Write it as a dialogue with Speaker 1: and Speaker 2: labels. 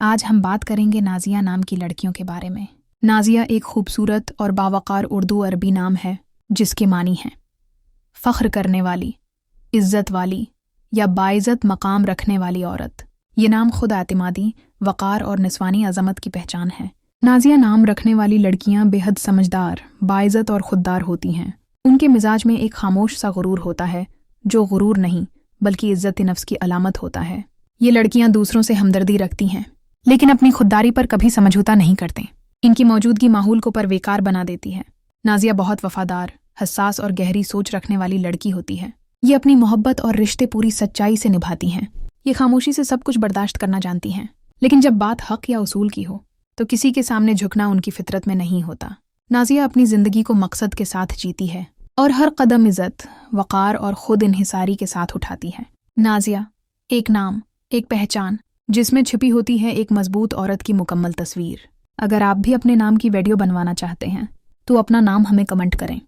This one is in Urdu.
Speaker 1: آج ہم بات کریں گے نازیہ نام کی لڑکیوں کے بارے میں۔ نازیہ ایک خوبصورت اور باوقار اردو عربی نام ہے جس کے معنی ہیں فخر کرنے والی، عزت والی یا باعزت مقام رکھنے والی عورت۔ یہ نام خود اعتمادی، وقار اور نسوانی عظمت کی پہچان ہے۔ نازیہ نام رکھنے والی لڑکیاں بے حد سمجھدار، باعزت اور خوددار ہوتی ہیں۔ ان کے مزاج میں ایک خاموش سا غرور ہوتا ہے جو غرور نہیں بلکہ عزت نفس کی علامت ہوتا ہے۔ یہ لڑکیاں دوسروں سے ہمدردی رکھتی ہیں لیکن اپنی خودداری پر کبھی سمجھوتا نہیں کرتے۔ ان کی موجودگی ماحول کو پرویکار بنا دیتی ہے۔ نازیہ بہت وفادار، حساس اور گہری سوچ رکھنے والی لڑکی ہوتی ہے۔ یہ اپنی محبت اور رشتے پوری سچائی سے نبھاتی ہیں۔ یہ خاموشی سے سب کچھ برداشت کرنا جانتی ہیں، لیکن جب بات حق یا اصول کی ہو تو کسی کے سامنے جھکنا ان کی فطرت میں نہیں ہوتا۔ نازیہ اپنی زندگی کو مقصد کے ساتھ جیتی ہے اور ہر قدم عزت، وقار اور خود انحصاری کے ساتھ اٹھاتی ہے۔ نازیہ ایک نام، ایک پہچان جس میں چھپی ہوتی ہے ایک مضبوط عورت کی مکمل تصویر۔ اگر آپ بھی اپنے نام کی ویڈیو بنوانا چاہتے ہیں تو اپنا نام ہمیں کمنٹ کریں۔